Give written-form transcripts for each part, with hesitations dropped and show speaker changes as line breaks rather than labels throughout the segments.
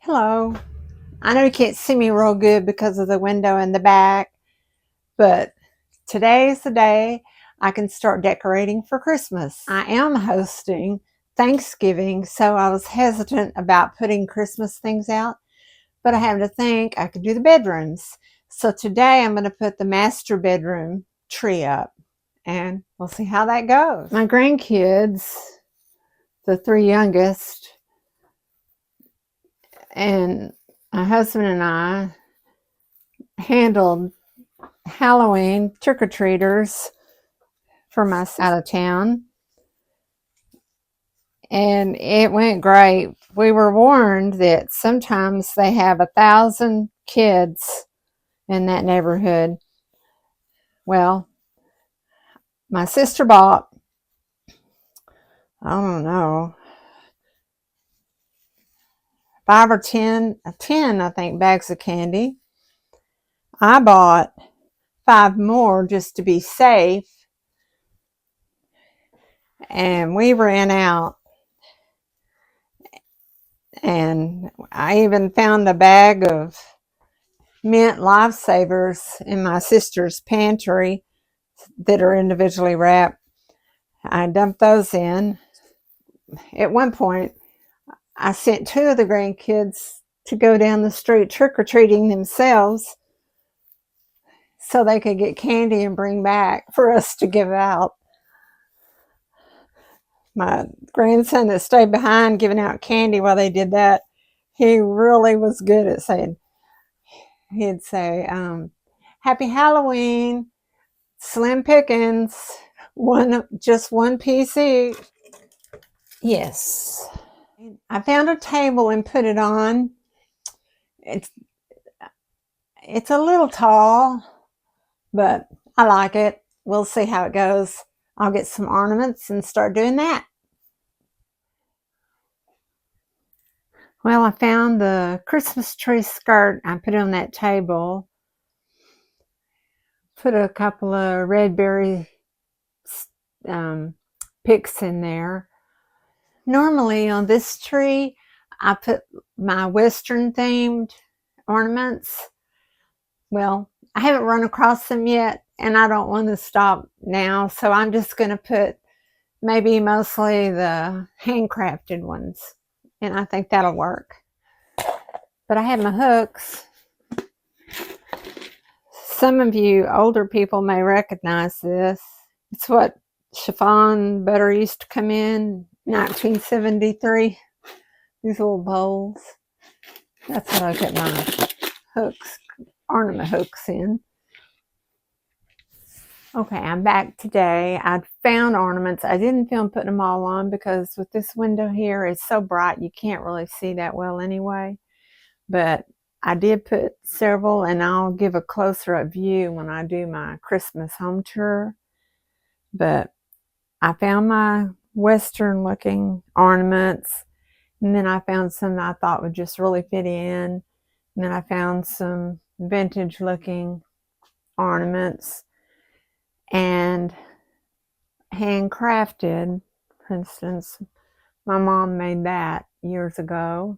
Hello. I know you can't see me real good because of the window in the back, but today is the day I can start decorating for Christmas. I am hosting Thanksgiving, so I was hesitant about putting Christmas things out, but I happened to think I could do the bedrooms. So today I'm going to put the master bedroom tree up, and we'll see how that goes. My grandkids, the three youngest, and my husband and I handled Halloween trick-or-treaters for my out of town, and it went great. We were warned that sometimes they have 1,000 kids in that neighborhood. Well, my sister bought, I don't know, 5 or 10, I think, bags of candy. I bought 5 more just to be safe, and we ran out. And I even found a bag of mint lifesavers in my sister's pantry that are individually wrapped. I dumped those in. At one point, I sent 2 of the grandkids to go down the street trick-or-treating themselves so they could get candy and bring back for us to give out. My grandson that stayed behind giving out candy while they did that, he really was good at saying, he'd say, Happy Halloween, slim pickings, just one piece each. Yes. I found a table and put it on. It's a little tall, but I like it. We'll see how it goes. I'll get some ornaments and start doing that. Well, I found the Christmas tree skirt. I put it on that table. Put a couple of red berry picks in there. Normally on this tree, I put my Western themed ornaments. Well, I haven't run across them yet, and I don't want to stop now, so I'm just going to put maybe mostly the handcrafted ones, and I think that'll work. But I have my hooks. Some of you older people may recognize this. It's what chiffon butter used to come in 1973. These little bowls. That's what I put my hooks, ornament hooks in. Okay, I'm back today. I found ornaments. I didn't film putting them all on because with this window here, it's so bright you can't really see that well anyway. But I did put several, and I'll give a closer up view when I do my Christmas home tour. But I found my Western looking ornaments, and then I found some that I thought would just really fit in. And then I found some vintage looking ornaments and handcrafted. For instance, my mom made that years ago.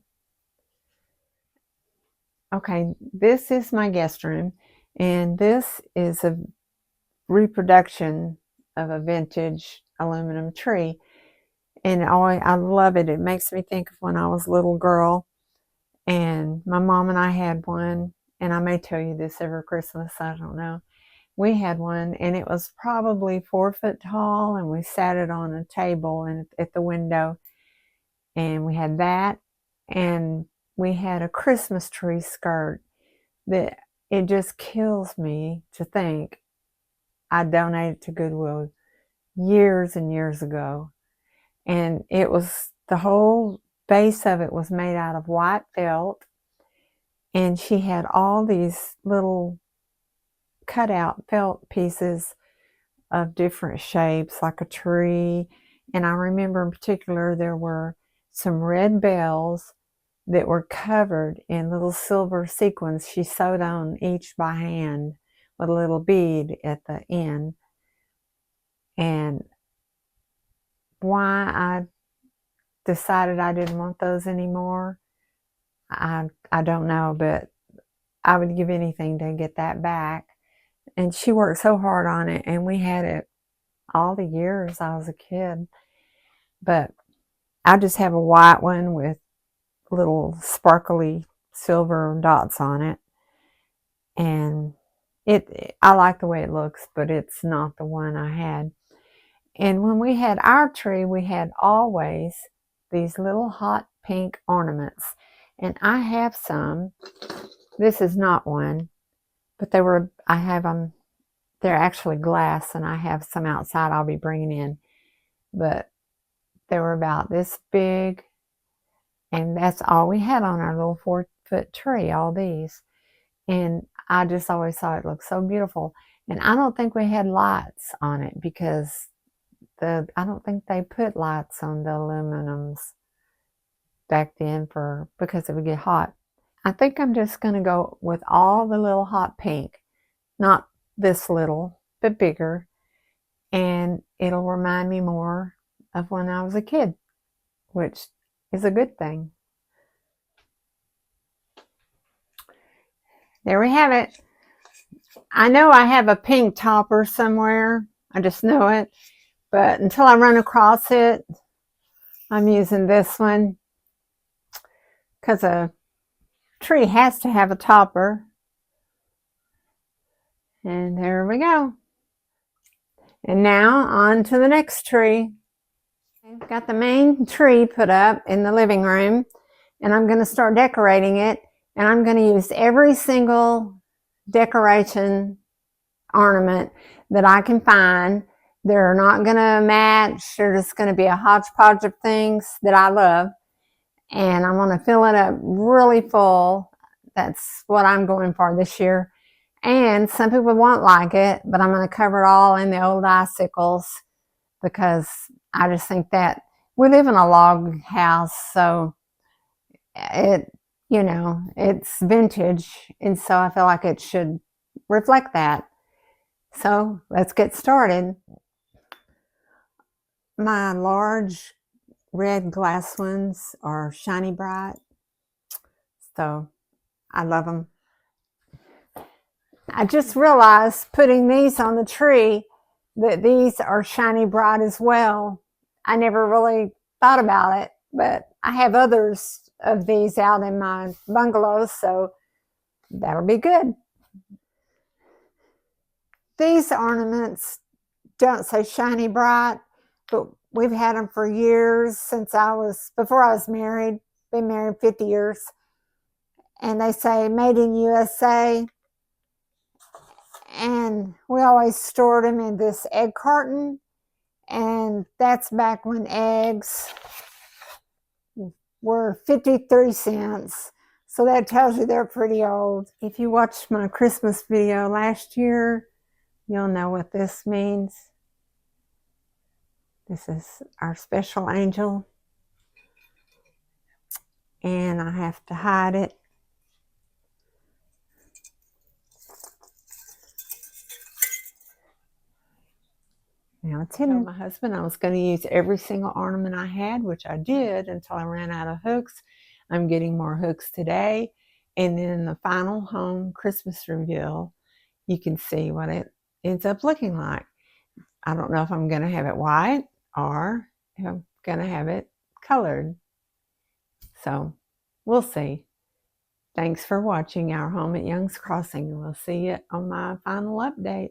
Okay, this is my guest room, and this is a reproduction of a vintage aluminum tree. And I love it. It makes me think of when I was a little girl, and my mom and I had one, and I may tell you this every Christmas, I don't know. We had one, and it was probably 4 foot tall, and we sat it on a table and at the window, and we had that, and we had a Christmas tree skirt that it just kills me to think I donated to Goodwill years and years ago. And it was, the whole base of it was made out of white felt, and she had all these little cutout felt pieces of different shapes, like a tree. And I remember in particular there were some red bells that were covered in little silver sequins she sewed on each by hand with a little bead at the end. And why I decided I didn't want those anymore, I don't know, but I would give anything to get that back. And she worked so hard on it, and we had it all the years I was a kid. But I just have a white one with little sparkly silver dots on it, and I like the way it looks, but it's not the one I had. And when we had our tree, we had always these little hot pink ornaments, and I have some. This is not one, but I have them. They're actually glass, and I have some outside I'll be bringing in, but they were about this big, and that's all we had on our little 4-foot tree, all these. And I just always thought it looked so beautiful. And I don't think we had lights on it because I don't think they put lights on the aluminums back then because it would get hot. I think I'm just going to go with all the little hot pink, not this little, but bigger, and it'll remind me more of when I was a kid, which is a good thing. There we have it. I know I have a pink topper somewhere. I just know it. But until I run across it, I'm using this one because a tree has to have a topper. And there we go. And now on to the next tree. I've got the main tree put up in the living room, and I'm going to start decorating it. And I'm going to use every single decoration ornament that I can find. They're not going to match. They're just going to be a hodgepodge of things that I love. And I'm going to fill it up really full. That's what I'm going for this year. And some people won't like it, but I'm going to cover it all in the old icicles because I just think that we live in a log house, so it's vintage, and so I feel like it should reflect that. So let's get started. My large red glass ones are shiny bright, so I love them. I just realized putting these on the tree that these are shiny bright as well. I never really thought about it, but I have others of these out in my bungalow, so that'll be good. These ornaments don't say shiny bright, but we've had them for years before I was married, been married 50 years. And they say made in USA. And we always stored them in this egg carton. And that's back when eggs were 53 cents. So that tells you they're pretty old. If you watched my Christmas video last year, you'll know what this means. This is our special angel. And I have to hide it. Now it's hidden. I told my husband I was going to use every single ornament I had, which I did until I ran out of hooks. I'm getting more hooks today. And then in the final home Christmas reveal, you can see what it ends up looking like. I don't know if I'm going to have it white or if I'm going to have it colored. So we'll see. Thanks for watching our home at Young's Crossing. We'll see you on my final update.